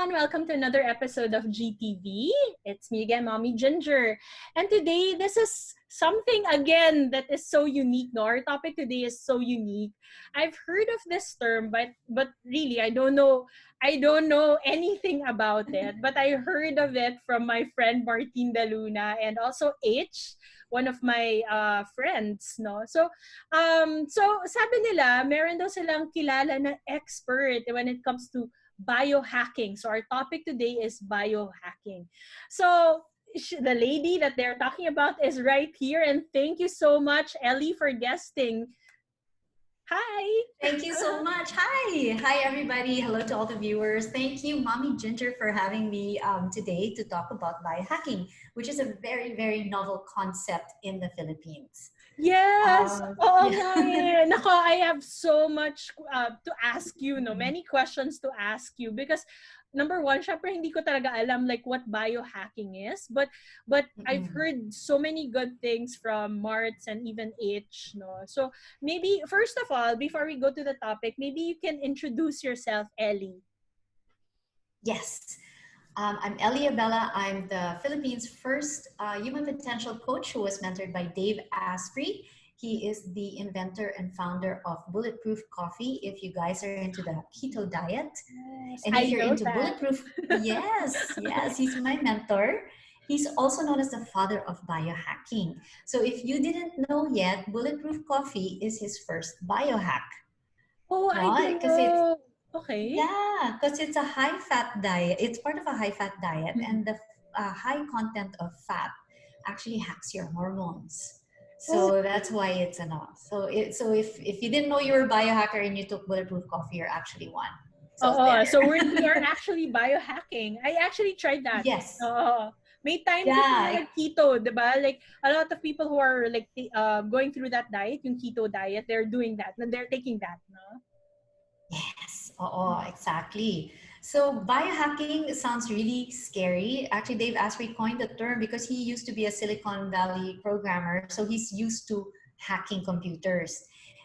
everyone. Welcome to another episode of GTV. It's me again, Mommy Ginger. And today, this is something again that is so unique. No, our topic today is so unique. I've heard of this term, but really, I don't know anything about it. But I heard of it from my friend Martin Daluna and also H, one of my friends. No, so sabi nila, meron daw silang kilala na expert when it comes to biohacking. So our topic today is biohacking. So the lady that they're talking about is right here, and thank you so much, Ellie, for guesting. Hi. Thank you so much. Hi. Hi, everybody. Hello to all the viewers. Thank you, Mommy Ginger, for having me today to talk about biohacking, which is a very, very novel concept in the Philippines. Yes. Oo Yeah. nga eh. Nako, I have so much to ask you, no? Many questions to ask you because number one, syempre hindi ko talaga alam like what biohacking is, but I've heard so many good things from Marts and even H, no? So maybe first of all, before we go to the topic, maybe you can introduce yourself, Ellie. Yes. I'm Eli Abela. I'm the Philippines' first human potential coach who was mentored by Dave Asprey. He is the inventor and founder of Bulletproof Coffee. If you guys are into the keto diet, Yes, and I if you're know into that. Bulletproof, yes, he's my mentor. He's also known as the father of biohacking. So if you didn't know yet, Bulletproof Coffee is his first biohack. Oh, I No, don't because it's know. Okay. yeah, because it's a high-fat diet. It's part of a high-fat diet, and the high content of fat actually hacks your hormones. So Okay. that's why it's enough. So if you didn't know you were a biohacker and you took Bulletproof Coffee, you're actually one. So Oo, there. so we are actually biohacking. I actually tried that. Yes. Oo. May time kasi na Yeah. nag-keto, di ba? Like, a lot of people who are like going through that diet, yung keto diet, they're doing that. And they're taking that, no? Yes. Oh, exactly. So biohacking sounds really scary. Actually, Dave Asprey coined the term because he used to be a Silicon Valley programmer. So he's used to hacking computers.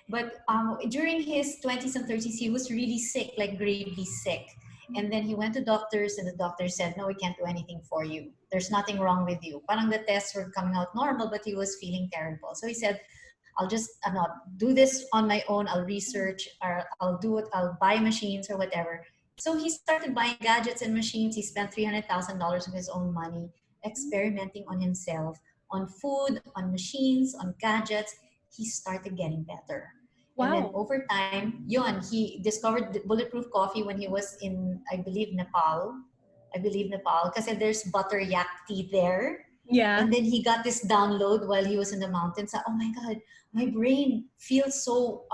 But during his 20s and 30s, he was really sick, like gravely sick. And then he went to doctors and the doctor said, no, we can't do anything for you. There's nothing wrong with you. Parang the tests were coming out normal, but he was feeling terrible. So he said, I'll just do this on my own. I'll research or I'll do it. I'll buy machines or whatever. So he started buying gadgets and machines. He spent $300,000 of his own money experimenting on himself, on food, on machines, on gadgets. He started getting better. And then Wow. over time, he discovered the Bulletproof Coffee when he was in, I believe, Nepal. Because there's butter yak tea there. Yeah. And then he got this download while he was in the mountains. Oh my God, my brain feels so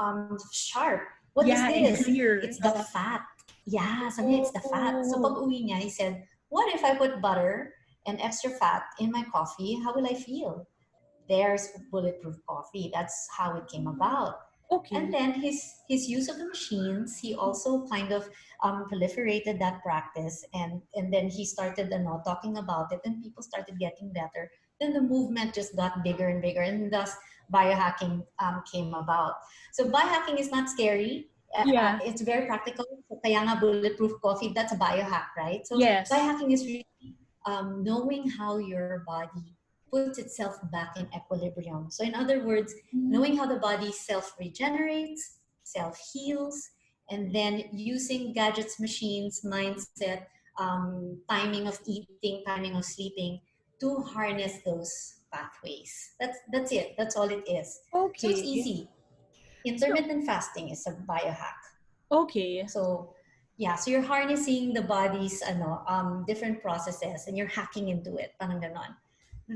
sharp. What is Yeah, and this? clear. It's the fat. Yeah, something it's the fat. So pag Oh. uwi niya, he said, what if I put butter and extra fat in my coffee? How will I feel? There's Bulletproof Coffee. That's how it came about. And Okay. then his use of the machines, he also kind of proliferated that practice, and then he started talking about it, and people started getting better. Then the movement just got bigger and bigger, and thus biohacking came about. So biohacking is not scary. Yeah. It's very practical. So kaya nga Bulletproof Coffee, that's a biohack, right? So Yes. biohacking is really knowing how your body puts itself back in equilibrium. So in other words, knowing how the body self-regenerates, self-heals, and then using gadgets, machines, mindset, timing of eating, timing of sleeping to harness those pathways. That's it. That's all it is. So it's Okay. easy. So, Intermittent fasting is a biohack. okay. So yeah, so you're harnessing the body's different processes and you're hacking into it. Parang ganon.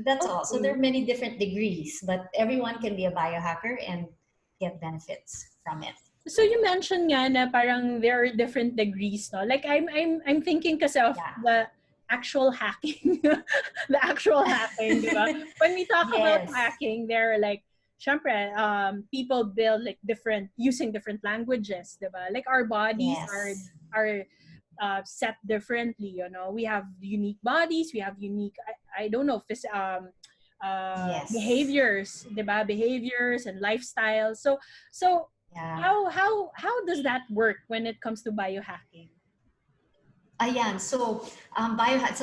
That's all. So there Okay. are many different degrees, but everyone can be a biohacker and get benefits from it. So you mentioned nga na parang there are different degrees, no? Like I'm thinking kasi of Yeah. the actual hacking, the actual hacking, di ba? When we talk about Yes. hacking, there are like, syempre, people build like using different languages, di ba? Like our bodies Yes. are set differently, you know? We have unique bodies, we have unique, I don't know, Yes. behaviors, di ba? Behaviors and lifestyles. So Yeah. how does that work when it comes to biohacking? Ayan, so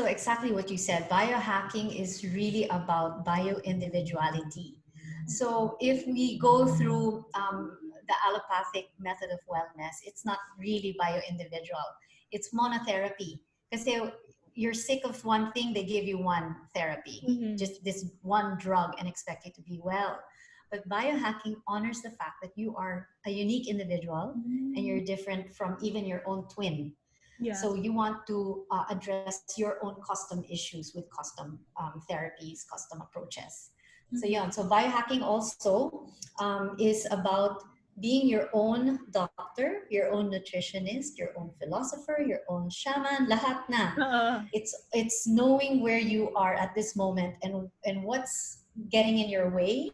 exactly what you said, biohacking is really about bio-individuality. So if we go through the allopathic method of wellness, it's not really bio-individual. It's monotherapy. Because you're sick of one thing, they give you one therapy, Mm-hmm. just this one drug and expect you to be well. But biohacking honors the fact that you are a unique individual and Mm-hmm. you're different from even your own twin. Yeah. So you want to address your own custom issues with custom therapies, custom approaches. So Mm-hmm. yeah, so biohacking also is about being your own doctor, your own nutritionist, your own philosopher, your own shaman, lahat na. It's knowing where you are at this moment and what's getting in your way,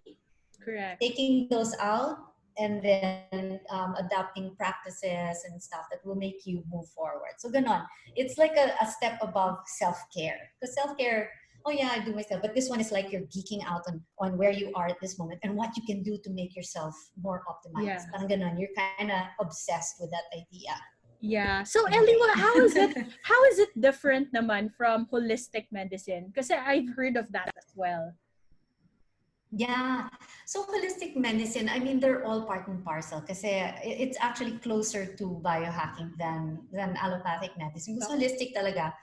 Correct. taking those out, and then adapting practices and stuff that will make you move forward. So ganon. It's like a step above self-care. Because self-care, oh yeah, I do myself. But this one is like you're geeking out on where you are at this moment and what you can do to make yourself more Yeah. optimized. Parang ganon. You're kind of obsessed with that idea. Yeah. So Ellie, Anyway. how is it? How is it different naman from holistic medicine? Because I've heard of that as well. Yeah. So holistic medicine, I mean, they're all part and parcel kasi it's actually closer to biohacking than allopathic medicine. Because Okay. holistic talaga,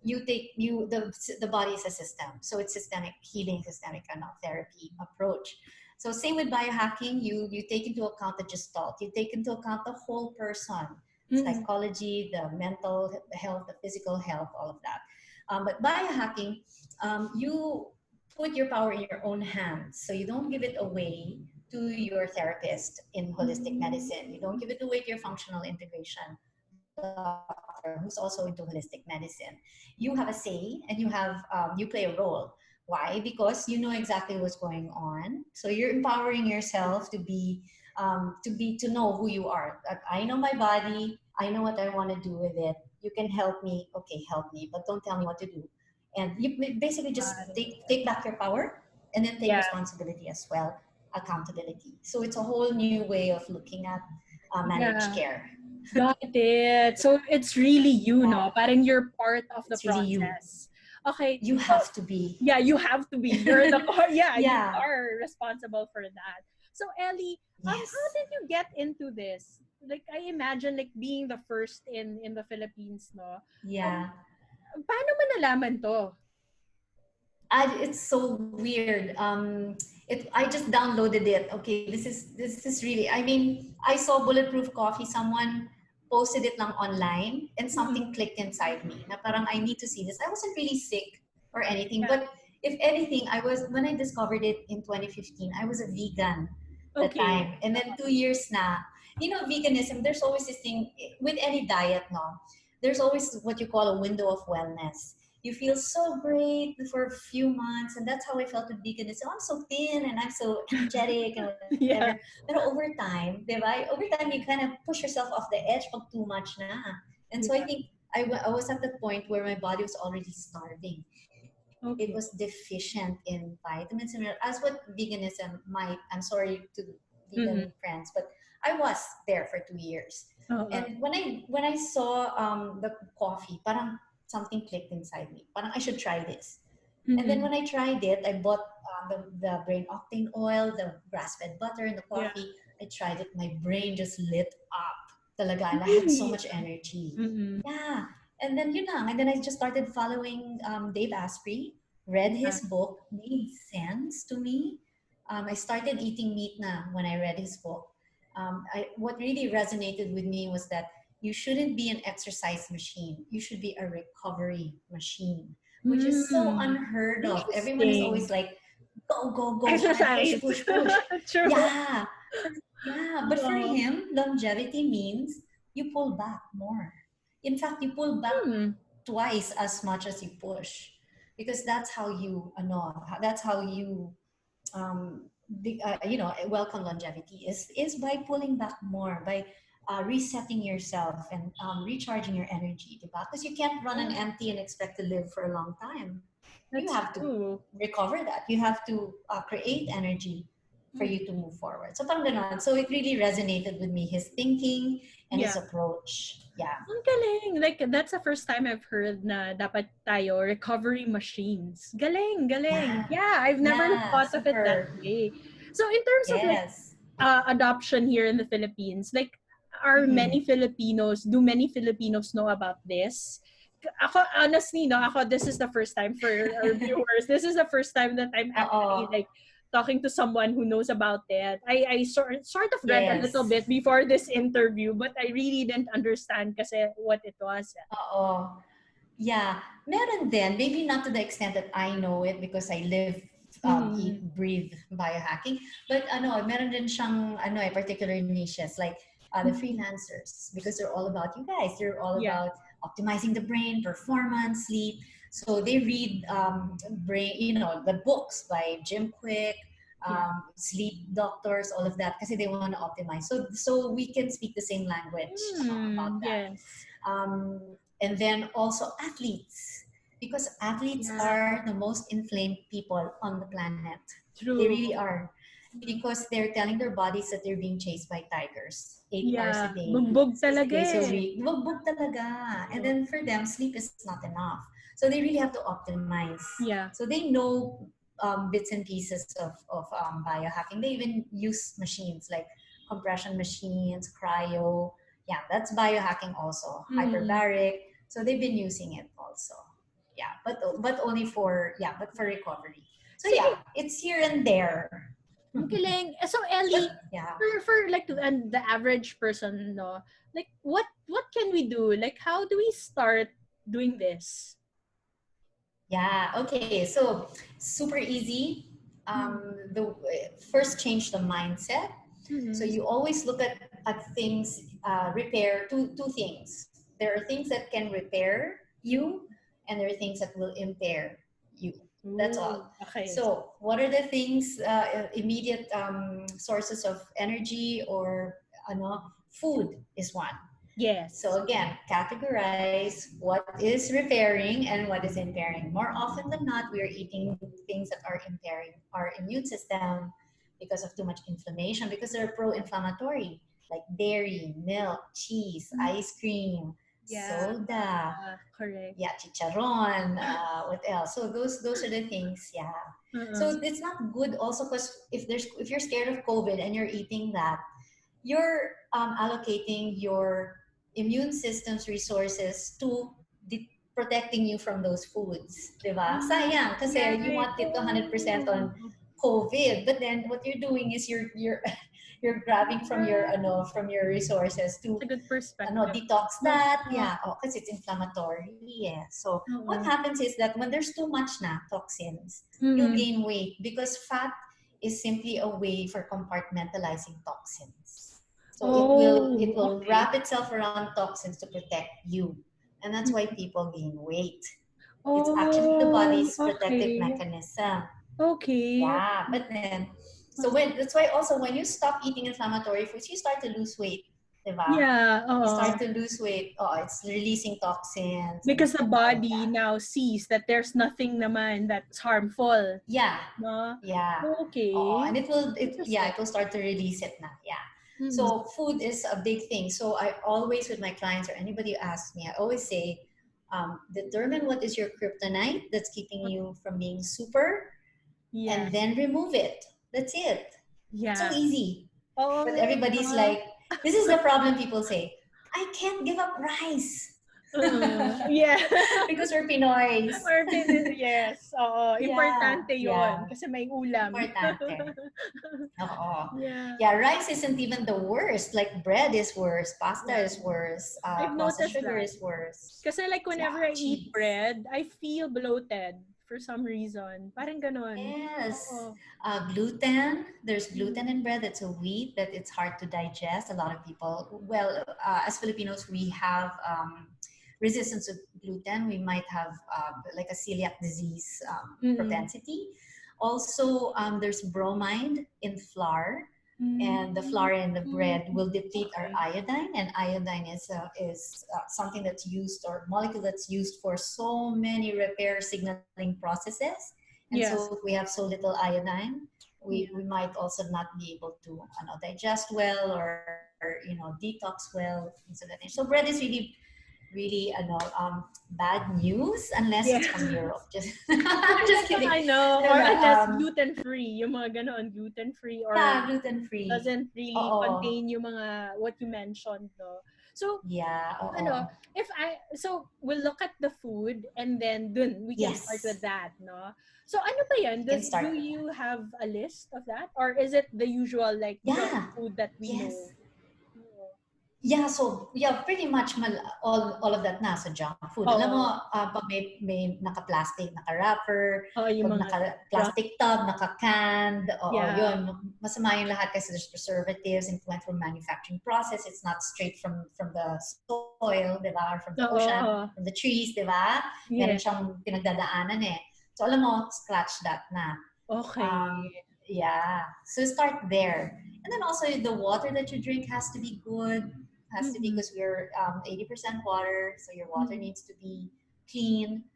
the body is a system. So it's systemic healing, systemic therapy approach. So same with biohacking, you take into account the gestalt, you take into account the whole person, Mm-hmm. psychology, the mental health, the physical health, all of that. But biohacking, you put your power in your own hands. So you don't give it away to your therapist in holistic medicine. You don't give it away to your functional integration doctor who's also into holistic medicine. You have a say and you play a role. Why? Because you know exactly what's going on. So you're empowering yourself to know who you are. Like, I know my body. I know what I want to do with it. You can help me. Okay, help me, but don't tell me what to do. And you basically just Got it. take back your power and then take Yeah. responsibility as well, accountability. So it's a whole new way of looking at managed Yeah. care. Got it. So it's really you, Yeah, no? Parang you're part of the it's really you. process. Okay. You So have to be. yeah, you have to be. You're the core. Yeah, you Yeah. are responsible for that. So Ellie, how Yes. did you get into this? Like I imagine like being the first in the Philippines, no? Um, Yeah. paano mo nalaman to? It's so weird. I just downloaded it. Okay, this is really. I mean, I saw bulletproof coffee. Someone posted it lang online, and something Mm-mm. clicked inside me. Na parang I need to see this. I wasn't really sick or anything, Yeah. but if anything, I was when I discovered it in 2015. I was a vegan that Okay. time, and then 2 years na. You know, veganism. There's always this thing with any diet. No, there's always what you call a window of wellness. You feel so great for a few months, and that's how I felt with veganism. I'm so thin and I'm so energetic and whatever. Yeah. But over time, diba? Over time, you kind of push yourself off the edge pag too much na. And so I Yeah. think I was at the point where my body was already starving. It was Okay. deficient in vitamins and minerals, as what veganism might. I'm sorry to vegan Mm-hmm. friends, but I was there for 2 years. Uh-uh. And when I saw the coffee, parang something clicked inside me. Parang I should try this. And then Mm-hmm. when I tried it, I bought the brain octane oil, the grass-fed butter, and the Yeah. coffee. I tried it. My brain just lit up. Talaga. And I had so Really? much energy. Mm-hmm. Yeah. And then yun lang. And then I just started following Dave Asprey, read Yeah. his book, made sense to me. I started eating meat na when I read his book. What really resonated with me was that you shouldn't be an exercise machine. You should be a recovery machine, which is so Mm. unheard of. Everyone is Interesting. always like, go, go, go, hard, push, Exercise. push, push. True. Yeah. Yeah. But for Oh. him, longevity means you pull back more. In fact, you pull back Hmm. twice as much as you push because that's how you that's how you welcome longevity is by pulling back more, by resetting yourself and recharging your energy, because you can't run on empty and expect to live for a long time. You That's have to true. recover that. You have to create energy for Mm. you to move forward. So parang ganon. So it really resonated with me, his thinking and his Yeah. approach. Yeah. Ang galing. Like, that's the first time I've heard na dapat tayo recovery machines. Galing, galing. Yeah. Yeah, I've never Yeah. thought of it that Super. way. So in terms of like Yes. adoption here in the Philippines, like, are Mm-hmm. many Filipinos, do many Filipinos know about this? Ako, honestly, no, ako, this is the first time for our viewers. This is the first time that I'm actually Oo. like talking to someone who knows about it. I sort of read a little Yes. bit before this interview, but I really didn't understand kasi what it was. Oo. Yeah. Meron din. Maybe not to the extent that I know it because I live, eat, Mm-hmm. breathe biohacking. But meron din siyang particular niches like the freelancers because they're all about you guys. They're all Yeah. about optimizing the brain, performance, sleep. So they read brain, the books by Jim Quick, Yeah. sleep doctors, all of that, because they want to optimize. So we can speak the same language about that. Yes. And then also athletes, because athletes Yeah. are the most inflamed people on the planet. They True. really are, because they're telling their bodies that they're being chased by tigers 8 hours a Yeah. day, Bugbog 6 talaga days a eh. week. Bugbog talaga. And then for them, sleep is not enough. So they really have to optimize. Yeah. So they know bits and pieces of biohacking. They even use machines like compression machines, cryo. Yeah, that's biohacking also. Mm. Hyperbaric. So they've been using it also. Yeah, but only for recovery. So Sige, yeah, it's here and there. ang galing. So But Ellie, yeah, for like and the average person, no, like what can we do? Like, how do we start doing this? yeah. Okay, so super easy. The first change the mindset. So Mm-hmm. you always look at things, repair two things. There are things that can repair you, and there are things that will impair you. That's Ooh, all. okay. So what are the things, immediate sources of energy, or food is one. Yes. So again, categorize what is repairing and what is impairing. More often than not, we are eating things that are impairing our immune system because of too much inflammation, because they're pro-inflammatory, like dairy, milk, cheese, ice cream, Yeah. soda, Correct. yeah, chicharron, what else? So those are the things, yeah. Uh-uh. So it's not good also, because if you're scared of COVID and you're eating that, you're allocating your immune system's resources to protecting you from those foods, diba? Sayang, kasi you Right. want it 100% on Oh, COVID, but then what you're doing is you're you're grabbing yeah. from your resources It's to a good perspective. detox No. that, yeah, because it's inflammatory, yeah. So what Uh-uh. happens is that when there's too much toxins, you'll Mm-hmm. gain weight, because fat is simply a way for compartmentalizing toxins. So Oh, it will okay. wrap itself around toxins to protect you, and that's why people gain weight. It's actually the Oh, body's protective okay. mechanism. Okay. Yeah, but then, so that's why also when you stop eating inflammatory foods, you start to lose weight, diba? Yeah, You start to lose weight. Oh, it's releasing toxins because the and all of body that. now sees that there's nothing naman that's harmful. Yeah, No? yeah. Oh, Okay. and Interesting. it will start to release it now. Yeah. Mm-mm. So food is a big thing. So I always, with my clients or anybody who asks me, I always say, determine what is your kryptonite that's keeping you from being super, Yeah. and then remove it. That's it. So Yeah. easy. But Oh, everybody's like, this is the problem. People say, I can't give up rice yeah. because we're Pinoys. Or yes. Oo, Yeah, importante yon yeah. kasi may ulam. Importante. Oo. yeah. Yeah, rice isn't even the worst. Like bread is worse, pasta Yeah. is worse, I've processed noticed sugar that. is worse. Kasi like Yeah, whenever I eat cheese. bread, I feel bloated for some reason. Parang ganon. Yes. Oo. Gluten. There's gluten Mm. in bread. That's a wheat that it's hard to digest. A lot of people, well, as Filipinos, we have resistance to gluten. We might have like a celiac disease Mm. propensity. Also, there's bromide in flour, and the Mm. flour in the bread will deplete our Okay. iodine, and iodine is something that's used, or molecule that's used for so many repair signaling processes. And so Yeah. if we have so little iodine, Yeah. we might also not be able to digest well, or detox well, things of that nature. So bread is really, really bad news unless Yeah. it's from Europe. Just Kasi just kidding. or Diba? unless gluten-free, yung mga ganon, gluten-free or Yeah, gluten free. doesn't really Oo. contain yung mga what you mentioned, no? So, Yeah, oo. so we'll look at the food and then dun we can start with Yes, that, no? So ano ba yan? we can Do start with that. you have a list of that? Or is it the usual like junk Yeah, food that we know? yes. Yeah, so yeah, pretty much all of that na sa junk food. Alam mo, Oo. pag may naka-plastic, naka-wrapper, Oo, yung pag mga naka-plastic tub, naka-canned, yeah. yun, masama yung lahat kasi there's preservatives and it went through manufacturing process. It's not straight from the soil, di ba? Or from the ocean, Oo. from the trees, di ba? Meron Yeah. siyang pinagdadaanan eh. So alam mo, scratch that na. Okay. Yeah, so start there. And then also the water that you drink has to be good, has to be Mm-mm. because we're 80% water, so your water Mm-mm. needs to be clean.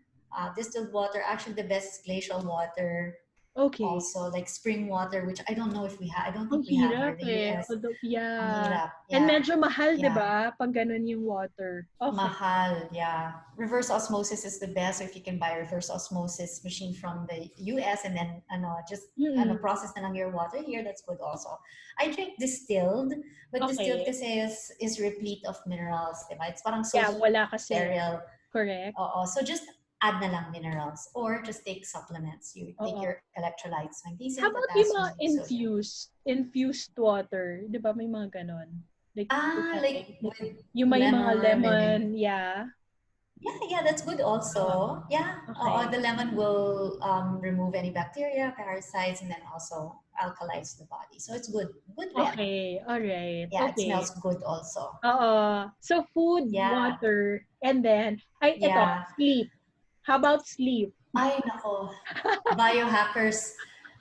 Distilled water, actually the best is glacial water. Okay. Also like spring water, which I don't know if we have. I don't Ang think we have here hirap in the eh. US. Although, Ang yeah. hirap. And Yeah, medyo mahal, di yeah. ba? Pag ganun yung water. Okay. Mahal, yeah. Reverse osmosis is the best. So if you can buy a reverse osmosis machine from the US and then Mm-mm. process na lang your water here, that's good also. I drink distilled, but distilled Okay. kasi is replete of minerals, diba? It's parang so Yeah, wala kasi. sterile. Correct. So just add na lang minerals or just take supplements. You take Oo. your electrolytes, How magnesium, about yung mga potassium, sodium. infused water? Di ba may mga ganon? Like, Like with yung may mga lemon lemon, and yeah. yeah, that's good also. Yeah, Okay. the lemon will remove any bacteria, parasites, and then also alkalize the body. So it's good. Good red. Okay. All right. Yeah, it Okay. smells good also. So food, Yeah, water, and then, ito, yeah. sleep. How about sleep? Ay, nako. Biohackers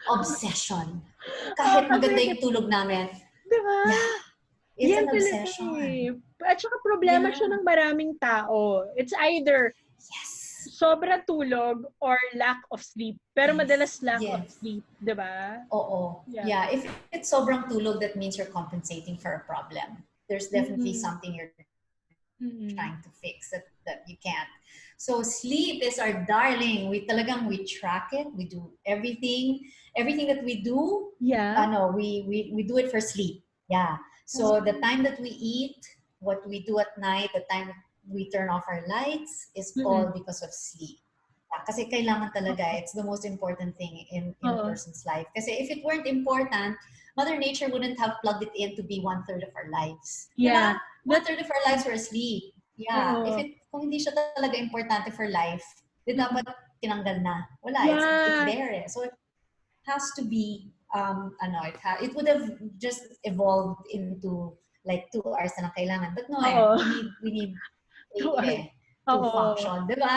obsession. Oo, Kahit kasi, maganda yung tulog namin. di ba? Yeah, it's Yan an talaga obsession. eh. At saka problema siya Yeah. ng maraming tao. It's either Yes. sobrang tulog or lack of sleep. Pero madalas lack of Yes. sleep, di ba? Oo. Yeah, if it's sobrang tulog, that means you're compensating for a problem. There's definitely Mm-mm. something you're Mm-mm. trying to fix that you can't. So sleep is our darling. We track it. We do everything that we do. Yeah. We do it for sleep. Yeah. So the time that we eat, what we do at night, the time we turn off our lights is all Mm-mm. because of sleep. Yeah, kasi kailangan talaga. It's the most important thing in a person's life. Kasi if it weren't important, Mother Nature wouldn't have plugged it in to be 1/3 of our lives. Yeah. Diba? 1/3 of our lives were asleep. Yeah. Kung hindi siya talaga importante for life, di dapat tinanggal na. Wala. It's Yeah. there. So it has to be, it would have just evolved into like 2 hours na lang kailangan. But no we need 8 to function. Diba?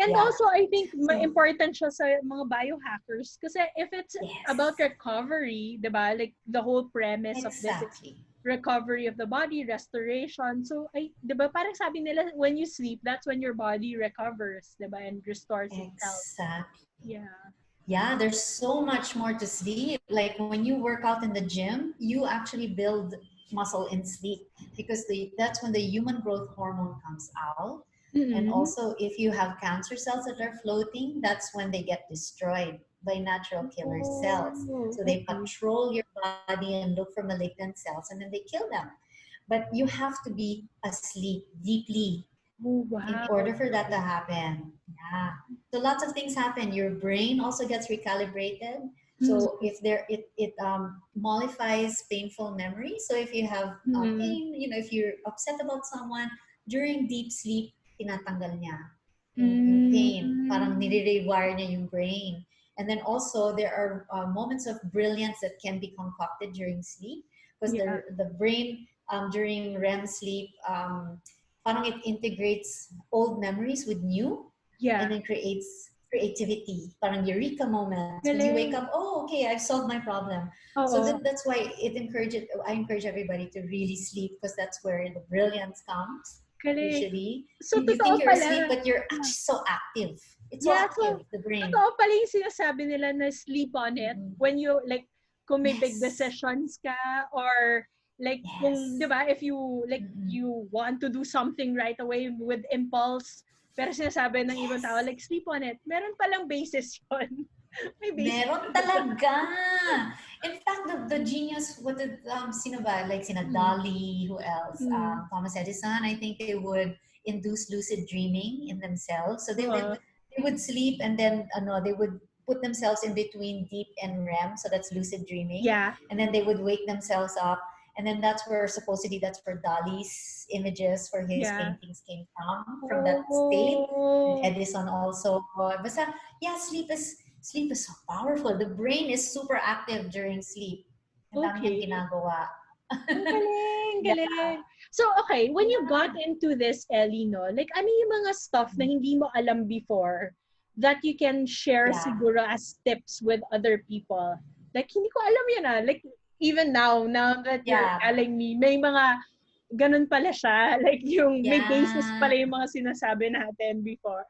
And Yeah. also, I think So, important siya sa mga biohackers kasi if it's about recovery, diba? Like the whole premise of this is recovery of the body, restoration. So, diba, parang sabi nila, when you sleep, that's when your body recovers, diba? And restores itself. Exactly. Yeah. Yeah, there's so much more to sleep. Like when you work out in the gym, you actually build muscle in sleep because that's when the human growth hormone comes out. Mm-hmm. And also, if you have cancer cells that are floating, that's when they get destroyed by natural killer cells. So they patrol your body and look for malignant cells and then they kill them. But you have to be asleep deeply in order for that to happen. Yeah. So lots of things happen. Your brain also gets recalibrated. So if it mollifies painful memories. So if you have pain, if you're upset about someone during deep sleep, tinatanggal niya yung pain. Parang nire-rewire niya yung brain. And then also there are moments of brilliance that can be concocted during sleep because the brain during REM sleep parang it integrates old memories with new and then creates creativity, parang eureka moments. Because you wake up, oh, okay, I've solved my problem. So that's why I encourage everybody to really sleep because that's where the brilliance comes. Usually, so you think you're asleep, but you're actually so active. It's so active, the brain. Totoo pala yung sinasabi nila na sleep on it when you, like, kung may big decisions ka or Like, kung, di Yes. ba, if you, like, Mm-mm. you want to do something right away with impulse, pero sinasabi ng ibang tao, Yes. like, sleep on it. Meron palang basis yun. May basis Meron talaga. talaga. In fact, the genius, what did, sino ba? Like, sina Mm. Dolly, who else? Mm. Thomas Edison, I think they would induce lucid dreaming in themselves. So Uh, they would sleep and then, they would put themselves in between deep and REM. So that's lucid dreaming. yeah. And then they would wake themselves up. And then that's where, supposedly, that's where Dali's images for his Yeah. paintings came from that state. And Oh. Edison also. Basta, yeah, sleep is so powerful. The brain is super active during sleep. Ang dami niyang Okay. ginagawa. Ang galing, Yeah, galing. So, okay, when you got yeah. into this, Ellie, no, like, ano yung mga stuff na hindi mo alam before that you can share Yeah, siguro as tips with other people? Like, hindi ko alam yun Like, even now that you're yeah, telling me, may mga ganun pala siya. Like, yung may basis yeah, pala yung mga sinasabi natin before.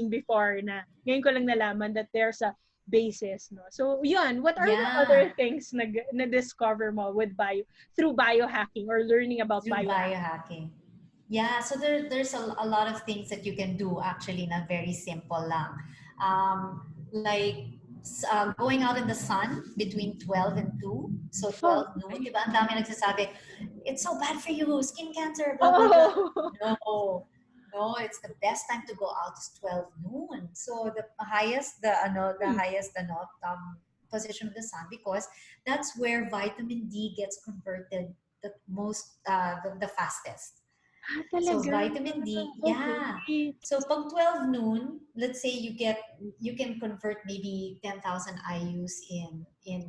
Before na. Ngayon ko lang nalaman that there's a basis, no? So, yun. What are the yeah. other things na discover mo with through biohacking or learning about Through biohacking? biohacking. Yeah, so there's a lot of things that you can do actually na very simple lang. Like going out in the sun between 12 and 2. So Oh, 12 noon, okay. di ba? Ang dami nagsasabi, it's so bad for you, skin cancer, blah, blah, blah. Oh, No, no, it's the best time to go out is 12 noon. So the hmm. highest, position of the sun, because that's where vitamin D gets converted the fastest. So Talaga. vitamin D, yeah. Okay. So pag 12 noon, let's say you can convert maybe 10,000 IUs in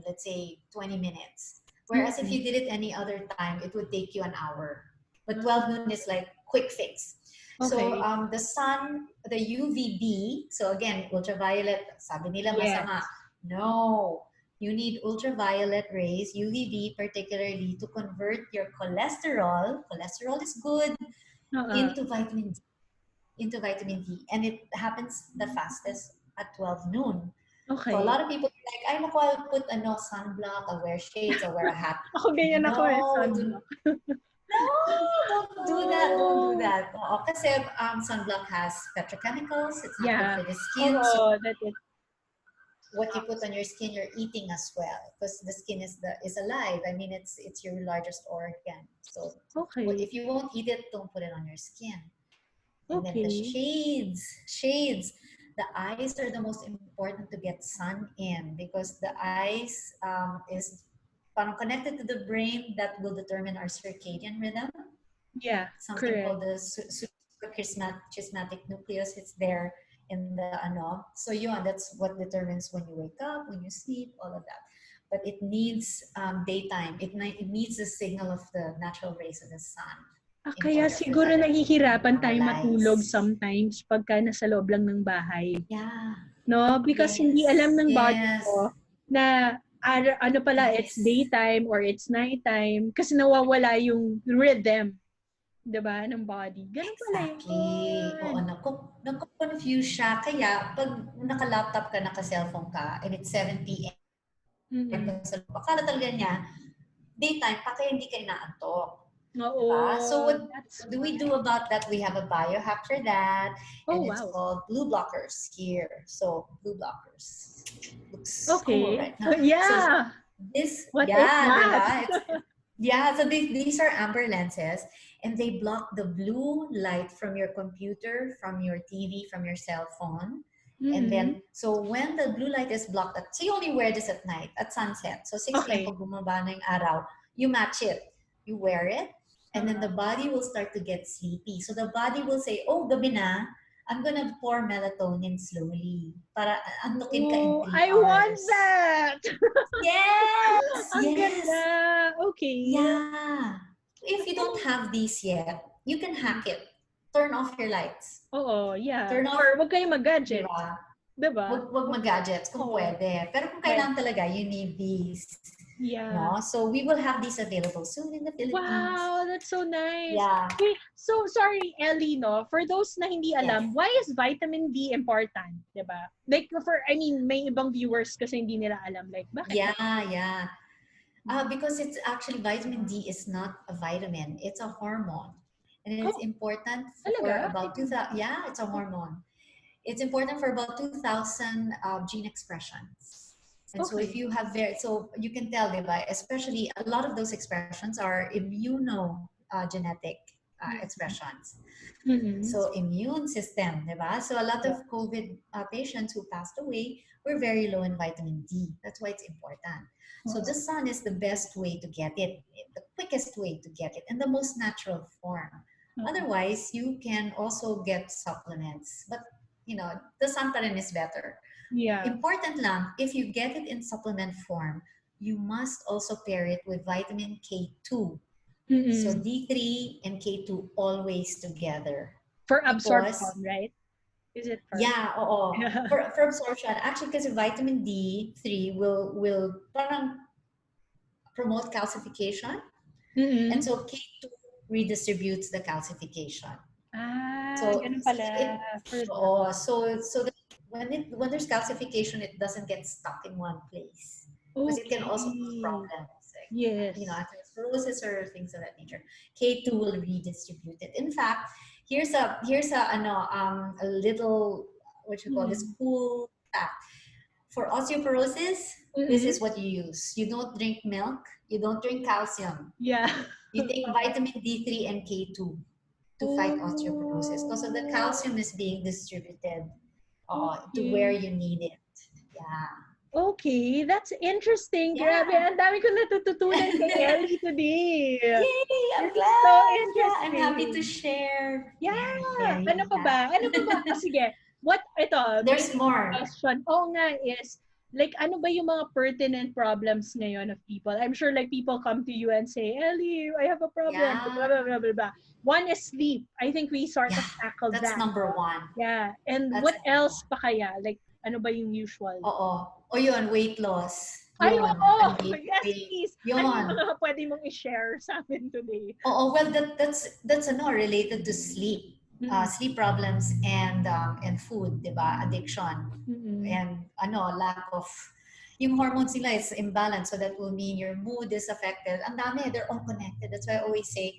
let's say 20 minutes. Whereas if Mm-mm. you did it any other time, it would take you an hour. But 12 noon is like quick fix. So Okay. the sun, the UVB, so again, ultraviolet, sabi nila masama. Yes. No. You need ultraviolet rays, UVB particularly, to convert your cholesterol. Cholesterol is good Uh-uh. into vitamin D, and it happens the fastest at 12 noon. So a Okay. lot of people are like, I naku, I'll put sunblock, I'll wear shades, I'll wear a hat. Ako ganyan ako No, sunblock. no, don't do that. Don't do Oh. that. Oo, kasi sunblock has petrochemicals. It's not good Yeah. for the skin. So Oh, that it what you put stops. on your skin, you're eating as well, because the skin is alive. I mean, it's your largest organ. So Okay. if you won't eat it, don't put it on your skin. And then the Okay. shades. The eyes are the most important to get sun in, because the eyes is parang connected to the brain that will determine our circadian rhythm. Yeah, Something correct. called the suprachiasmatic nucleus. It's there in the ano. So yun, that's what determines when you wake up, when you sleep, all of that. But it needs daytime. It needs the signal of the natural rays of the sun in Kaya order for siguro that to nahihirapan tayo matulog normalize. sometimes pagka nasa loob lang ng bahay. Yeah. No? Because hindi alam Yes. ng body Yes. ko na ano pala, it's Yes. daytime or it's nighttime kasi nawawala yung rhythm, 'di ba, ng body. Ganun pala Exactly. yun. Oo, naku-confuse siya. Kaya, pag naka-laptop ka, naka-cellphone ka, and it's 7 p.m., Mm. akala talaga niya, daytime, pa kaya hindi ka inaantok. Diba? So Oo, that's what do we why. do about that? We have a biohack for that, Oh, and it's wow. called blue blockers here. So blue blockers looks cool Okay. right now. So Yeah. this, What is yeah, that? diba? Yeah, so these are amber lenses, and they block the blue light from your computer, from your TV, from your cell phone. And Mm-hmm. then, so when the blue light is blocked, so you only wear this at night, at sunset. So 6 p.m. Okay. pag bumaba na yung araw, you match it. You wear it, and then the body will start to get sleepy. So the body will say, oh, gabi na, I'm gonna pour melatonin slowly para antukin ka in Oh, three I want hours. that! Yes! Ang ganda! Yes! Okay. Yeah. If you don't have these yet, you can hack it. Turn off your lights. Oo, yeah. Turn off, Or wag kayong di mag-gadget. ba? Diba? Wag mag-gadgets kung Oo. pwede. Pero kung Right. kailangan talaga, you need these. Yeah. No? So we will have these available soon in the Philippines. Wow, that's so nice. Yeah. Wait, so sorry, Ellie, no? For those na hindi Yes. alam, why is vitamin D important? Diba? Like, may ibang viewers kasi hindi nila alam. Like, bakit ba? Yeah, yeah. Because it's actually vitamin D is not a vitamin; it's a hormone, and it's Oh, important for talaga? I about didn't. Yeah, it's a hormone. It's important for about 2,000 gene expressions. And so if Okay. you have so you can tell, diba, especially a lot of those expressions are immunogenetic expressions. Mm-mm. So immune system, diba? So a lot Yeah. of COVID patients who passed away were very low in vitamin D. That's why it's important. So the Oo. sun is the best way to get it, the quickest way to get it, and the most natural form. Oo. Otherwise, you can also get supplements, but the sun pa rin is better. Yeah. Important lang, if you get it in supplement form, you must also pair it with vitamin K2. So Mm-mm. D3 and K2 always together. For absorption, Because, right? Is it for? yeah, oo. Yeah. For absorption, actually, because vitamin D3 will parang promote calcification. And Mm-mm. so K2 redistributes the calcification. Ganun So pala for that. so that when there's calcification, it doesn't get stuck in one place because it can also cause Okay. problems like Yes. atherosclerosis or things of that nature. K2 will redistribute it. In fact, here's a little what you call this Mm. cool fact. For osteoporosis, this Mm-mm. is what you use. You don't drink milk, you don't drink calcium. Yeah. You take Oo. vitamin D3 and K2 to fight osteoporosis because of the Oh, calcium is being distributed to where okay. you need it. Yeah. Okay, that's interesting. Grabe, Yeah. ang dami ko natututunan kay Ellie today. Yay! I'm It's so glad. Yeah, I'm happy to interesting. share. Very, Yeah. Ano very pa ba? happy. Ano pa ba? Sige. Ito, may There's more. question. Oo nga is, like, ano ba yung mga pertinent problems ngayon of people? I'm sure, like, people come to you and say, Ellie, I have a problem. Yeah. Blah, blah, blah, blah, blah. One is sleep. I think we sort of Yeah. tackled That's that. number one. Yeah. And That's what number else one. pa kaya? Like, ano ba yung usual? Oo. O yun, weight loss. Ay, Yun. oo! Yes, Weight. please! Ano yung Yun. mga pwede mong i-share sa amin today? Oh, well, that's related to sleep, Mm-mm. sleep problems and food, diba? Addiction Mm-mm. and lack of yung hormones nila is imbalance, so that will mean your mood is affected. Ang dami, they're all connected. That's why I always say,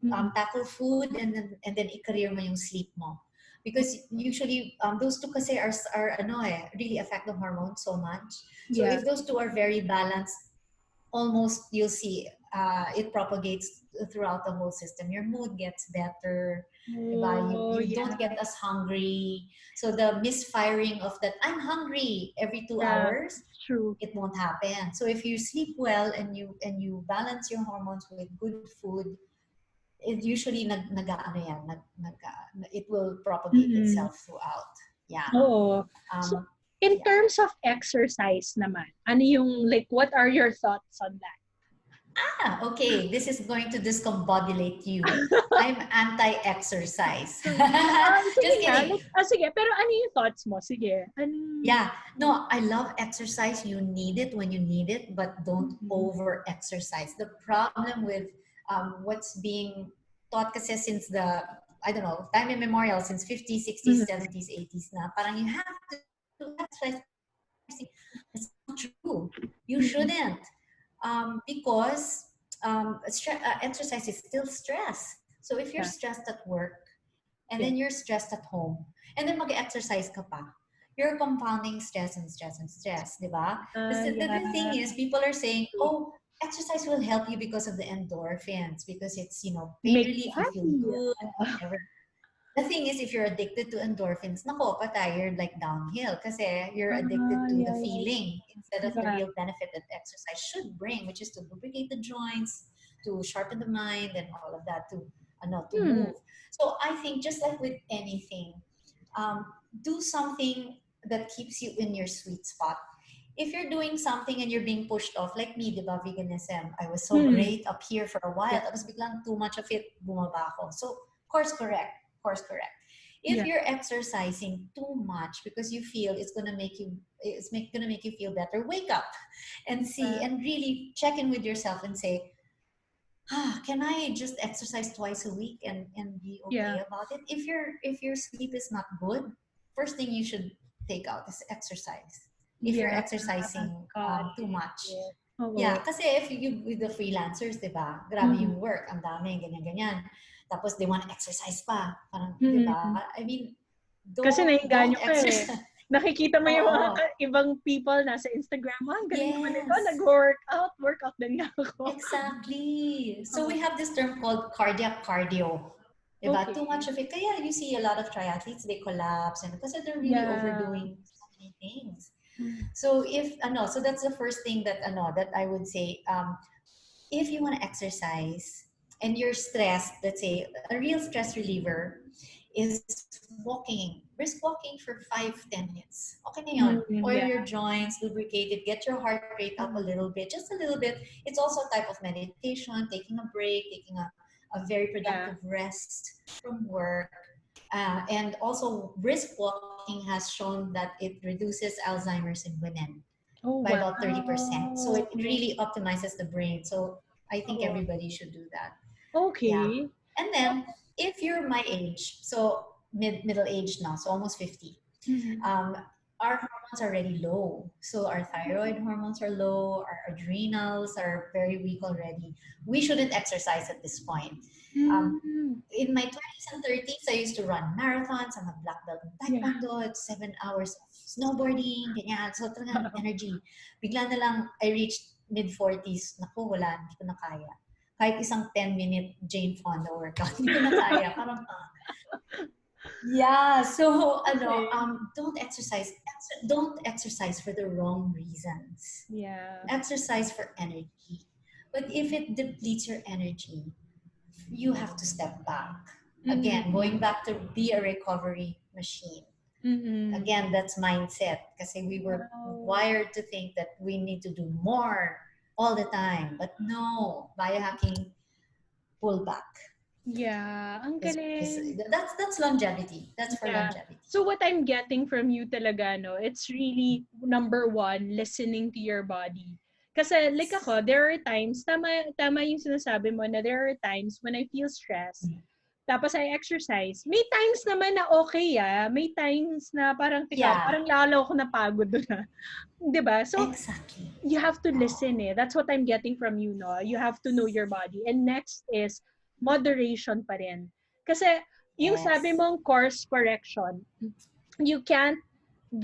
Mm-mm. tackle food and then i-career mo yung sleep mo. Because usually those two kasi are really affect the hormones so much. So Yeah. if those two are very balanced, almost you'll see it propagates throughout the whole system. Your mood gets better, diba? You, Oh, you yeah. don't get as hungry. So the misfiring of that I'm hungry every two Yeah. hours, It's true. it won't happen. So if you sleep well and you balance your hormones with good food, it usually it will propagate Mm-mm. itself throughout. Yeah. Oo. So, Um, in yeah. terms of exercise naman, ano yung, like, what are your thoughts on that? Okay, this is going to discombobulate you. I'm anti-exercise. Sige Just nga. kidding. Like, sige, pero ano yung thoughts mo? Sige. Yeah, no, I love exercise. You need it when you need it, but don't Mm-mm. over-exercise. The problem with what's being taught kasi since I don't know, time immemorial, since 50s, 60s, Mm-mm. 70s, 80s na, parang you have to exercise. It's not true. You Mm-mm. shouldn't. Because exercise is still stress. So if you're Yeah. stressed at work and Yeah. then you're stressed at home and then mag-exercise ka pa, you're compounding stress and stress and stress, di ba? The thing Yeah. is, people are saying, oh, exercise will help you because of the endorphins, because it's, pain Make you relief, you feel happy. good, whatever. The thing is, if you're addicted to endorphins, nako, patay, you're like downhill kasi you're addicted to the Yeah, yeah, feeling instead of the yeah. real benefit that exercise should bring, which is to lubricate the joints, to sharpen the mind, and all of that, to Hmm. move. So I think just like with anything, um, do something that keeps you in your sweet spot. If you're doing something and you're being pushed off, like me, di ba, veganism, I was so Hmm. great up here for a while, Yeah. tapos biglang too much of it, bumaba ako. So, course correct. Course correct. If Yeah. you're exercising too much because you feel gonna make you feel better, wake up and see and really check in with yourself and say, can I just exercise twice a week and be Yeah. okay about it? If your sleep is not good, first thing you should take out is exercise. If you're Yeah. exercising Got too it. much, Yeah. Yeah, Oo. kasi if you with the freelancers, 'di ba? Grabe yung work, ang dami, ganyan-ganyan. Tapos they want to exercise pa. Parang, 'di Mm. ba? I mean, Kasi don't naengganyo ka eh. exercise. Nakikita mo yung mga Oo. ibang people nasa Instagram, ang galing naman nito, Yes. workout din nga ako. Exactly. So we Oo. have this term called cardiac cardio. Diba? Too much Okay. of it. Kaya you see a lot of triathletes, they collapse and because they're really Yeah. overdoing so many things. Mm. So so that's the first thing that that I would say. If you want to exercise and you're stressed, let's say a real stress reliever is walking, brisk walking for 5-10 minutes. Okay na yun. Mm, Oil yeah. your joints, lubricate it, get your heart rate up a little bit, just a little bit. It's also a type of meditation, taking a break, taking a very Yeah. productive rest from work. And also, brisk walking has shown that it reduces Alzheimer's in women Oh, by about 30%. So it wow. really optimizes the brain. So I think Oo. everybody should do that. Yeah. Okay. And then if you're my age, so middle age now, so almost 50, Mhm. um, our hormones are already low. So our thyroid hormones are low, our adrenals are very weak already. We shouldn't exercise at this point. Um, Mm. in my 20s and 30s, I used to run marathons. I'm a black belt in Yeah. taekwondo. It's 7 hours of snowboarding, ganyan. So talagang energy. Bigla na lang I reached mid-40s. Naku, wala, hindi ko na kaya. Kahit isang 10-minute Jane Fonda workout, hindi ko na kaya. Parang, yeah. So, Okay. don't exercise for the wrong reasons. Yeah. Exercise for energy. But if it depletes your energy, you have to step back. Again, going Mm-mm. back to be a recovery machine. Mm-mm. Again, that's mindset. Because we were Wow. wired to think that we need to do more all the time. But no, biohacking, pull back. Yeah, ang Is galing. that's longevity. That's for Yeah. longevity. So what I'm getting from you talaga, no, it's really number one, listening to your body. Kasi like ako, there are times, tama yung sinasabi mo na there are times when I feel stressed, tapos I exercise. May times naman na okay may times na parang, Yeah, parang lalo ako napagod doon na. 'Di ba? So, exactly. you have to Oh, listen That's what I'm getting from you, no? You have to know your body. And next is moderation pa rin. Kasi yung sabi yes. mong course correction, you can't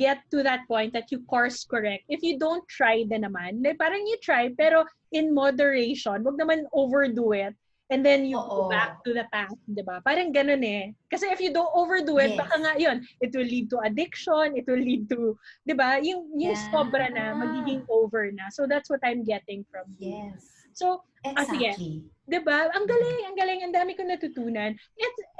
get to that point that you course correct if you don't try din naman. Like, parang you try, pero in moderation. Wag naman overdo it. And then you go back Oo. to the path, di ba? Parang ganun eh. Kasi if you don't overdo it, baka Yes. nga yun, it will lead to addiction, it will lead to, di ba? Yung Yeah. sobra na, magiging over na. So that's what I'm getting from you. Yes. So, sige. Exactly. 'Di ba? Ang Mhm. galing, ang galing, ang dami kong natutunan.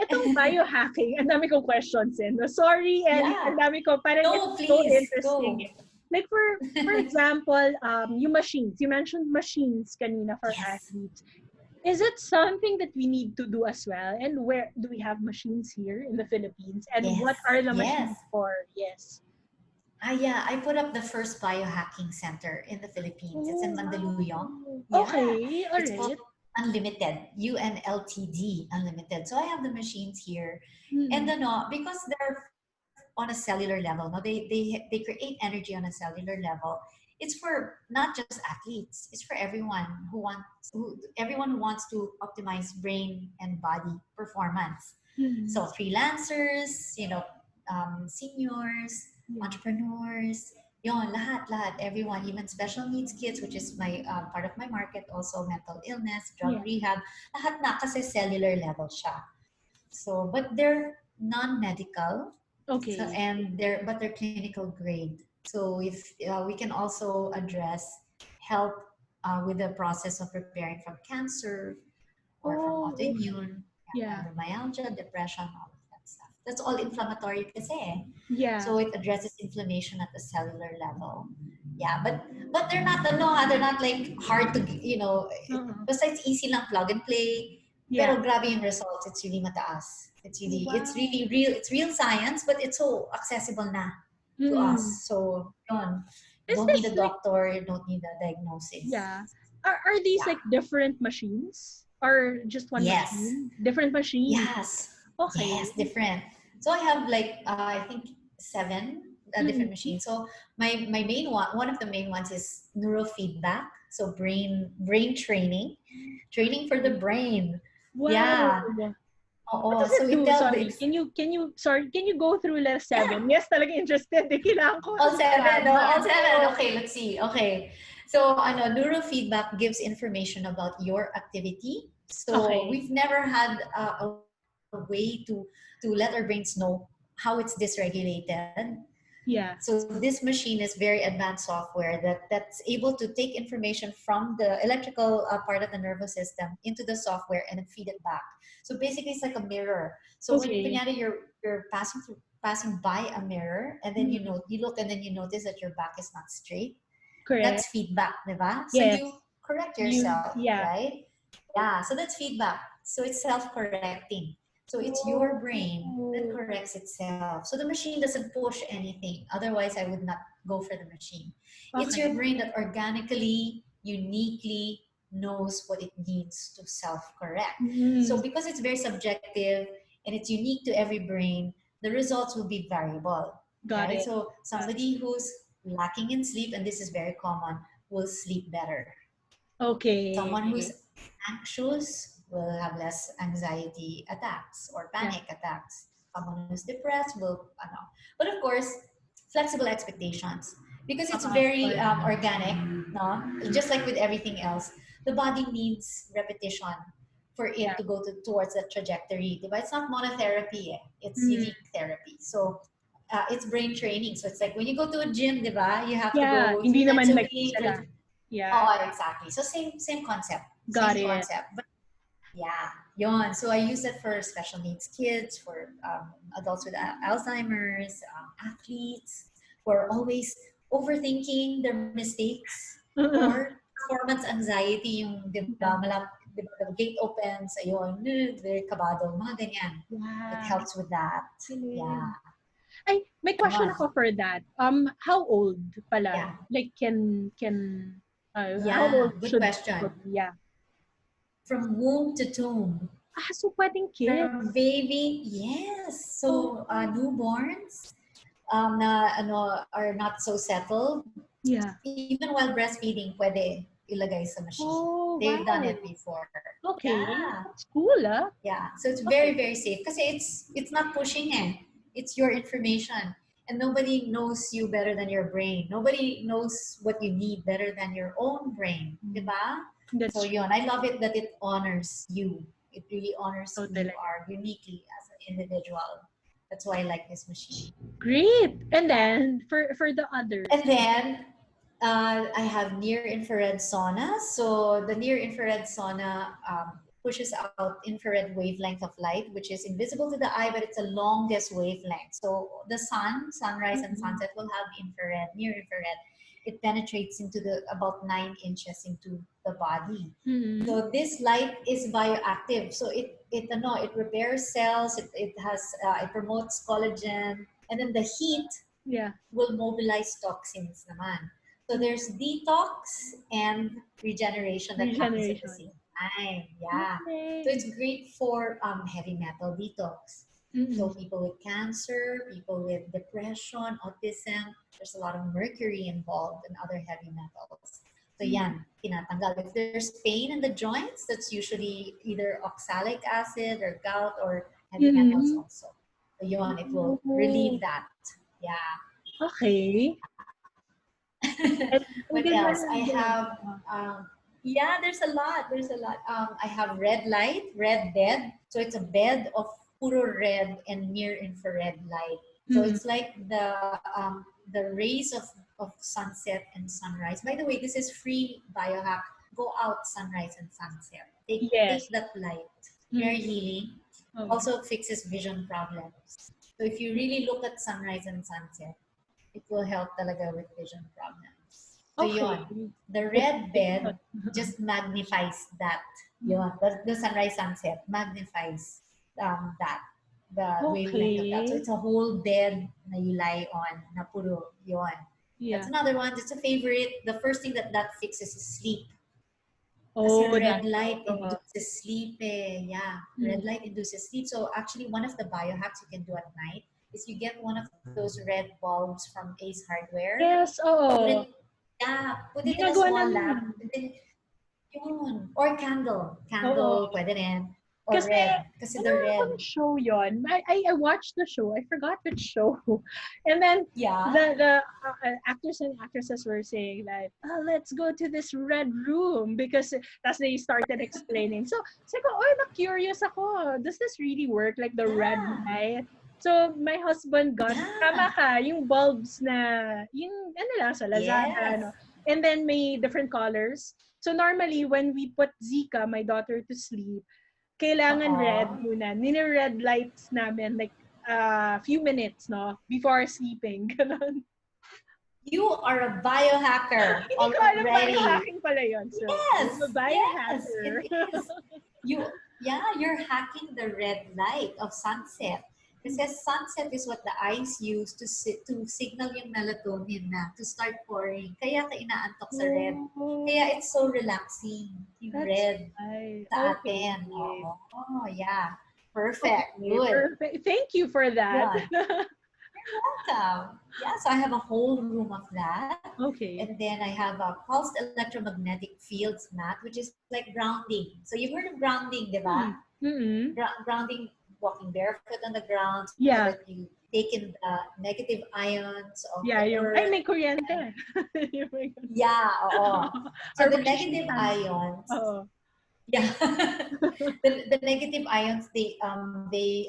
Itong biohacking, ang dami kong questions no? Sorry, Ellie, ang Yeah. dami ko. Parang it's No, so please interesting go. Like for example, yung machines. You mentioned machines kanina for Yes. athletes. Is it something that we need to do as well? And where do we have machines here in the Philippines? And what Yes. are the Yes. machines for? Yes. Yeah, I put up the first biohacking center in the Philippines. It's in Oh, Mandaluyong. wow. Yeah. Okay, all It's called right. Unlimited, UNLTD, Unlimited. So I have the machines here. And Mm-hmm. because they're on a cellular level, no, they create energy on a cellular level. It's for not just athletes. It's for everyone who wants to optimize brain and body performance. Mm-hmm. So freelancers, seniors, Yeah. entrepreneurs, lahat, everyone, even special needs kids, which is my part of my market, also mental illness, drug Yeah. rehab, lahat na kasi cellular level siya. So, but they're non-medical, so Okay. they're clinical grade. So if we can also address help with the process of preparing from cancer or from Oh, okay. autoimmune, Yeah. fibromyalgia, depression, all of that stuff. That's all inflammatory kasi. Yeah. So it addresses inflammation at the cellular level. Yeah, but they're not like hard to, Uh-huh. besides easy lang plug and play. Yeah. Pero grabe yung results, it's really mataas. It's Wow. really real, it's real science, but it's so accessible na to Mm. us. So, yun. You Is don't need this a like, doctor, you don't need a diagnosis. yeah. Are these Yeah. like different machines? Or just one Yes. machine? Different machines. Yes. Okay. Yes, different. So I have like I think 7 different Mm-mm. machines. So my main one of the main ones is neurofeedback. So brain training for the brain. Wow. Yeah. What Oh, does so it it do? tells Sorry. Can you go through level yeah, 7? Yes, talaga interested. Kailangan ko all seven, no? All malaman. seven. Oo. Okay, let's see. Okay. So, neurofeedback gives information about your activity. So, Okay. we've never had a way to let our brains know how it's dysregulated. Yeah. So this machine is very advanced software that's able to take information from the electrical part of the nervous system into the software and then feed it back. So basically, it's like a mirror. So when Okay. kunyari you're passing by a mirror, and then Mm. you look and then you notice that your back is not straight. Correct. That's feedback, diba? So you Yes. correct You, yourself, yeah. right? Yeah. So that's feedback. So it's self-correcting. So it's your brain that Oh. corrects itself. So the machine doesn't push anything. Otherwise, I would not go for the machine. It's your Okay. brain that organically, uniquely knows what it needs to self-correct. So Mm. because it's very subjective and it's unique to every brain, the results will be variable, Got right? it. So Got it. somebody who's lacking in sleep, and this is very common, will sleep better. Someone who's Okay. anxious will have less anxiety attacks or Yeah. panic attacks. Someone who's depressed will, but of course, flexible expectations because it's Of very course. organic, no? Just like with everything else, the body needs repetition for it Yeah. to go towards that trajectory. Diba? It's not monotherapy, it's Mm. unique therapy. So it's brain training. So it's like when you go to a gym, diba? You have to Yeah. go Hindi three times naman a like week. isa lang. Yeah. Oh, exactly. So same concept. Got Same it. concept. But yeah, yon. So I use it for special needs kids, for adults with Alzheimer's, athletes who are always overthinking their mistakes, or performance anxiety, yung, di ba, Yeah. di ba, the gate opens, ayun, very kabado, mga ganyan. It Wow. helps with that. Yeah. Galing. Ay, may question Yon. ako for that. How old pala? Yeah. Like how Yeah. old Good should question. people be? Yeah. From womb to tomb. So pwedeng From kids. baby, yes. Oh. So newborns na are not so settled, Yeah. even while breastfeeding, pwede ilagay sa machine. Oh, They've done it wow. before. Okay. Yeah, That's cool, ah. yeah. So it's very Okay. very safe because it's not pushing it. It's your information, and nobody knows you better than your brain. Nobody knows what you need better than your own brain, Mm. diba? So That's true. yun, I love it that it honors you. It really honors who you Totally. are uniquely as an individual. That's why I like this machine. Great. And Yeah. then for the others. And then I have near infrared sauna. So the near infrared sauna pushes out infrared wavelength of light, which is invisible to the eye, but it's the longest wavelength. So the sunrise and Mm-mm. sunset will have infrared, near infrared. It penetrates into the about 9 inches into the body. Mm-mm. So this light is bioactive. So it repairs cells. It promotes collagen, and then the heat Yeah. will mobilize toxins naman. So there's detox and regeneration that happens at the Regeneration. same time. Yeah. So Okay. it's great for heavy metal detox. So Mm-mm. people with cancer, people with depression, autism, there's a lot of mercury involved and other heavy metals. So Mm. yan, tinatanggal. If there's pain in the joints, that's usually either oxalic acid or gout or heavy metals Mm-mm. also. So yun, it will relieve Oh, that. Yeah. okay. And What then else? I meron din. have, yeah, there's a lot. There's a lot. I have red light, red bed. So it's a bed of puro red and near infrared light. So Mm. it's like the rays of sunset and sunrise. By the way, this is free biohack. Go out sunrise and sunset. Take Yes. that light. Mm. Very healing. Okay. Also fixes vision problems. So if you really look at sunrise and sunset, it will help talaga with vision problems. So Okay. yon, the Good to red take bed note. just magnifies that. Mm. Yon, the sunrise sunset magnifies that, the wavelength of that. So Okay. it's a whole bed na you lie on na puro yon. That's Yeah. another one. It's a favorite. The first thing that fixes is sleep. Kasi Oh, red that's light also. induces sleep eh. Yeah, red Mm. light induces sleep. So actually one of the biohacks you can do at night is you get one of those red bulbs from Ace Hardware. Yes, Put oo. it, yeah, put it in a Ginagawa small namin lamp. yun. And then, yun. Or candle. Oo. Candle, pwede rin. Or Kasi, red. Kasi the ano red. kung show yon? I watched the show. I forgot which show. And then, Yeah. the actors and actresses were saying that, oh, let's go to this red room because as they started explaining. So ko, oh, na-curious ako. Does this really work? Like the red Yeah. light? So my husband got, tama Yeah. ka, yung bulbs na, yung ano lang sa Lazada, Yes. no? And then may different colors. So normally, when we put Zika, my daughter, to sleep, kailangan red Oo. muna. Nini-red lights namin like few minutes, no? Before sleeping. Ganun. You are a biohacker Hindi ko alam already. biohacking pala yun. So, Yes. I'm a Yes, biohacker. it is. You're hacking the red light of sunset. Kasi sunset is what the eyes use to signal yung melatonin na to start pouring. Kaya ka inaantok sa red. Oh, Kaya it's so relaxing. Yung that's red right. sa Okay. atin. Oh, yeah. Perfect. Okay, Good. perfect. Thank you for that. Yun. Welcome. Yeah, so I have a whole room of that. Okay. And then I have a pulsed electromagnetic fields mat, which is like grounding. So you've heard of grounding, di ba? Mm-hmm. Grounding, walking barefoot on the ground so Yeah. that you take in the negative ions of Yeah, the yung, earth. ay, may kuryente. Yeah, oo. So Or the may negative shitan. ions, Oo. yeah, the negative ions, they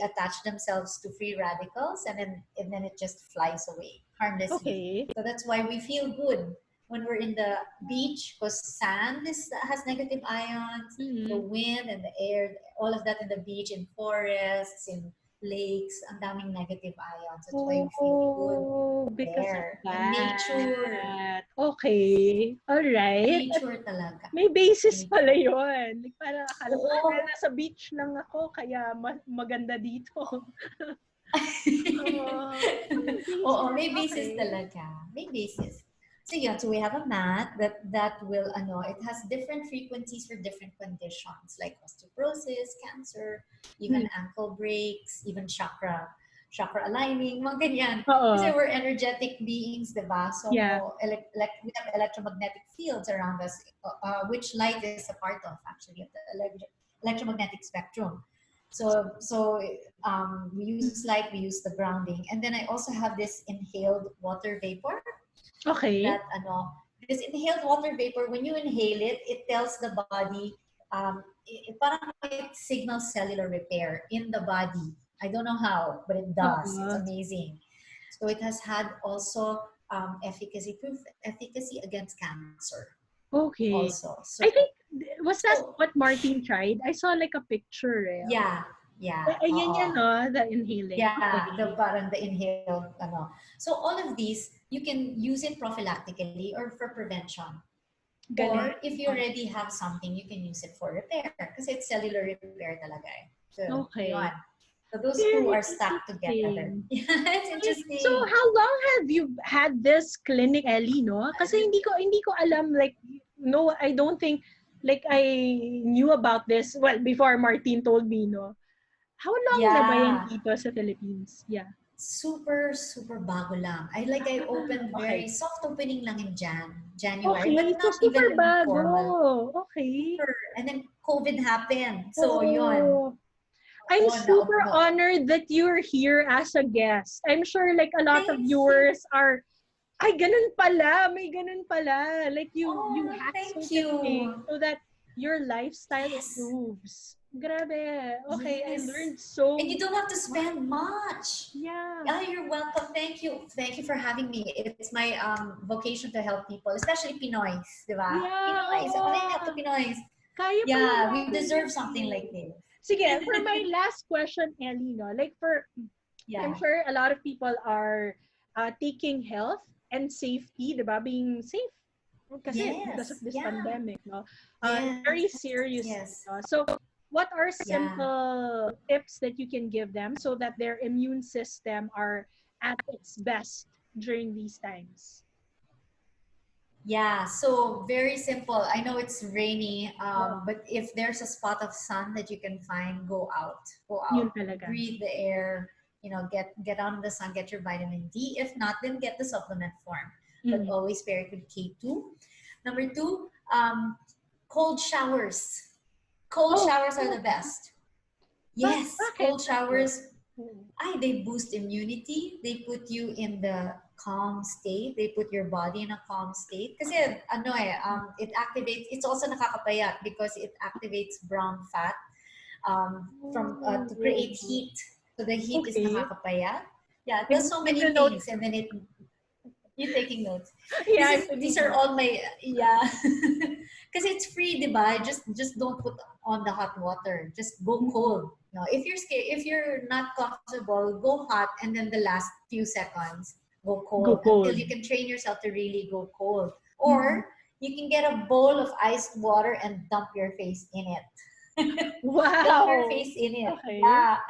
attach themselves to free radicals, and then it just flies away harmlessly. Okay. So that's why we feel good when we're in the beach, because sand has negative ions, the wind and the air, all of that in the beach, in forests, in lakes, ang daming negative ions. That's why we feel good Because of there. In that. nature. Okay. Alright. Nature talaga. May basis pala yun. Like, parang akala ko, Oo. nasa beach lang ako, kaya maganda dito. Oo, may basis talaga. May basis. So yun, so we have a mat that will, it has different frequencies for different conditions like osteoporosis, cancer, even ankle breaks, even chakra aligning, mga ganyan. Kasi we're energetic beings, diba? So we have electromagnetic fields around us, which light is a part of, actually, of the electromagnetic spectrum. So we use light, we use the grounding. And then I also have this inhaled water vapor. Okay. That this inhaled water vapor, when you inhale it, it tells the body, it signals cellular repair in the body. I don't know how, but it does. It's amazing. So it has had also efficacy against cancer. Okay. Also, so I think was that what Martin tried? I saw like a picture. Yeah. Ayan yan, no? The inhaling. Yeah, the inhaled, So all of these, you can use it prophylactically or for prevention. Or if you already have something, you can use it for repair. Because it's cellular repair talaga eh. So, yun. So those two are stacked together. It's interesting. So how long have you had this clinic, Ellie, no? Kasi hindi ko alam, like, no, I don't think, like, I knew about this, well, before Martin told me, no? How long na ba yan dito sa Philippines? Yeah. Super bago lang. I opened very soft opening lang in January, okay, but not so super even bago. formal. Okay. And then COVID happened. So yun. I'm super honored that you're here as a guest. I'm sure like a lot of viewers are, ay, ganun pala, may ganun pala. Like you hack certain things so that your lifestyle improves. Grabe. Okay, I learned so. And you don't have to spend much. Yeah. You're welcome. Thank you. Thank you for having me. It's my vocation to help people, especially Pinoys, di ba? Yeah. Pinoys. Ako rin help to Pinoys. Kaya we deserve something like this. Sige, for my last question, Ellie, no? Like I'm sure a lot of people are taking health and safety, di ba? Being safe. Kasi because of this pandemic, no? Very serious. Yes. No? So, what are simple tips that you can give them so that their immune system are at its best during these times? Yeah, so very simple. I know it's rainy, but if there's a spot of sun that you can find, go out. Breathe the air, get on the sun, get your vitamin D. If not, then get the supplement form, but Mm. always pair it with K2. Number two, cold showers. Cold Oh, showers are the best. Yes, bakit? cold showers, Mm. they boost immunity. They put you in the calm state. They put your body in a calm state. Kasi it activates, it's also nakakapayat because it activates brown fat from to create Oh, heat. So the heat is okay. nakakapayat. Yeah, it does I'm so many taking notes. things, and then you taking notes. Yeah, I'm These taking are notes. all my, yeah. Because it's free, diba? Just don't put on the hot water. Just go Mm. cold. No, if you're scared, if you're not comfortable, go hot, and then the last few seconds go Go cold until cold. you can train yourself to really go cold. Mm. Or you can get a bowl of iced water and dump your face in it. Dump your Wow. face in it. Okay. Yeah.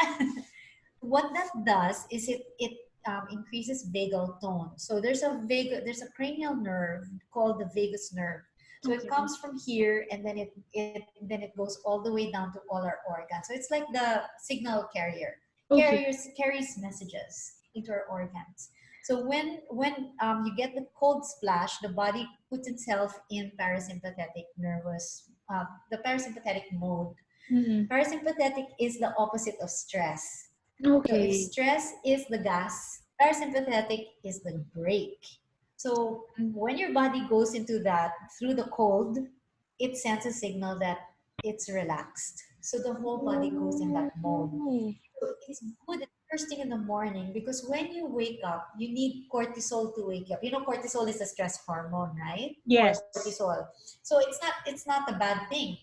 What that does is it increases vagal tone. So there's a cranial nerve called the vagus nerve. So it Okay. comes from here, and then it goes all the way down to all our organs. So it's like the signal carrier. Okay. Carries messages into our organs. So when you get the cold splash, the body puts itself in the parasympathetic mode. Mm. Parasympathetic is the opposite of stress. So if Okay. stress is the gas, parasympathetic is the brake. So Mm. when your body goes into that through the cold, it sends a signal that it's relaxed. So the whole body goes in that mode. Oh. So it's good first thing in the morning because when you wake up, you need cortisol to wake up. You know, cortisol is a stress hormone, right? Yes. Cortisol. So it's not a bad thing.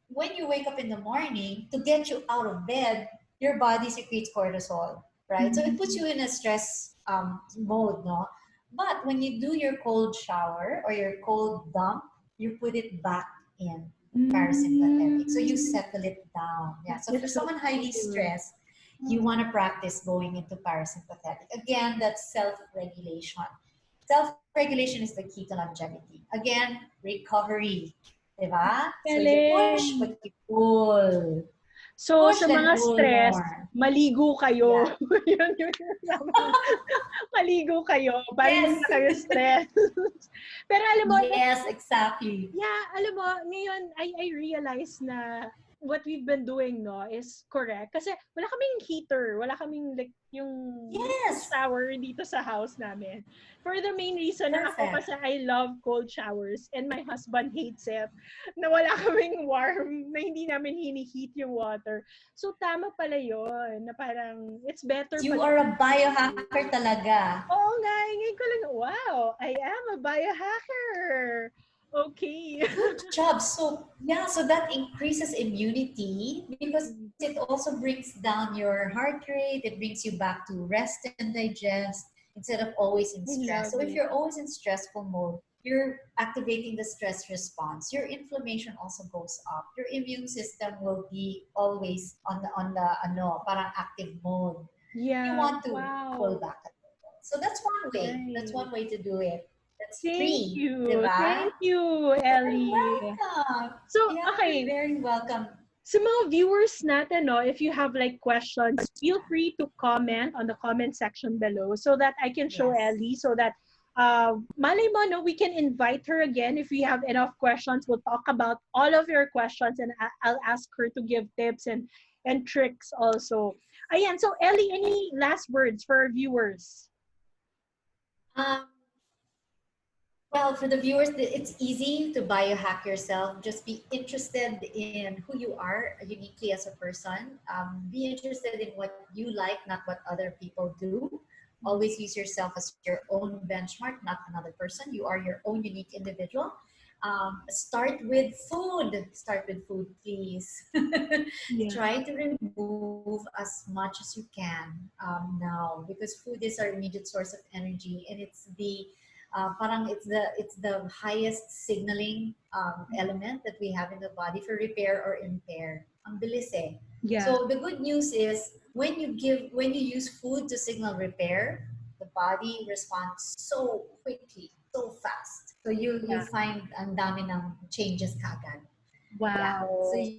When you wake up in the morning, to get you out of bed, your body secretes cortisol, right? So it puts Mm. you in a stress mode, no? But when you do your cold shower or your cold dump, you put it back in parasympathetic. So you Mm. settle it down. Yeah. So for That's so someone highly cool. stressed, you want to practice going into parasympathetic. Again, that's self-regulation. Self-regulation is the key to longevity. Again, recovery. Diba? So you push, Galing. but you pull. So, Push, sa then mga pull stress, more. maligo kayo. Yeah. Yun naman. Maligo kayo para hindi Yes. na kayo stress. Pero alam mo, Yes, exactly. yeah, alam mo, ngayon, I realize na what we've been doing, no, is correct. Kasi wala kaming heater. Wala kaming, like, yung Yes. shower dito sa house namin. For the main reason na ako Perfect. kasi I love cold showers and my husband hates it. Na wala kaming warm, na hindi namin hiniheat yung water. So, tama pala yun. Na parang, it's better You pala. are a biohacker talaga. Oo nga, ngayon ko lang, wow, I am a biohacker. Okay. Good job. So yeah, so that increases immunity because it also brings down your heart rate. It brings you back to rest and digest instead of always in I stress. love So if it. you're always in stressful mode, you're activating the stress response. Your inflammation also goes up. Your immune system will be always on the parang active mode. You Yeah, want to pull wow. back a little. So that's one way. That's Nice. one way to do it. That's Thank free, you. diba? Thank you, You're Ellie. welcome. So, Yeah, you're okay. very welcome. Sa mga viewers natin, no, if you have like questions, feel free to comment on the comment section below so that I can show Yes. Ellie so that malay mo, no, we can invite her again if we have enough questions. We'll talk about all of your questions and I'll ask her to give tips and tricks also. Ayan, so Ellie, any last words for our viewers? Um, well, for the viewers, it's easy to biohack yourself. Just be interested in who you are uniquely as a person. Be interested in what you like, not what other people do. Always use yourself as your own benchmark, not another person. You are your own unique individual. Start with food. Start with food, please. Yeah. Try to remove as much as you can now because food is our immediate source of energy, and it's the highest signaling element that we have in the body for repair or impair. Ang bilis eh. Yeah. So the good news is when you use food to signal repair, the body responds so quickly, so fast. So you Yeah. find ang dami ng changes kaagad. Yeah. So Wow.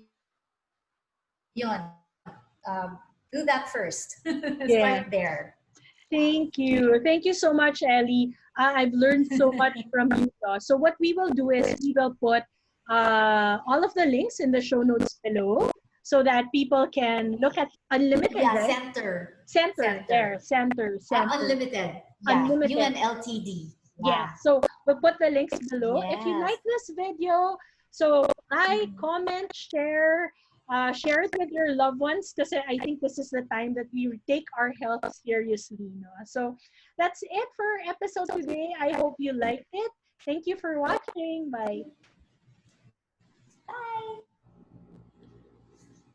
yun. Please do that first. Yeah. Start there. Thank you. Thank you so much, Ellie. I've learned so much from you. So what we will do is we will put all of the links in the show notes below so that people can look at Unlimited, Yeah, right? center. Center, there, Center. center. Unlimited. Yeah, Unlimited. UNLTD. Yeah. Yeah. So we'll put the links below. If you Yes. like this video, so like, Mhm. comment, share it with your loved ones because I think this is the time that we take our health seriously. No? So that's it for our episode today. I hope you liked it. Thank you for watching. Bye. Bye.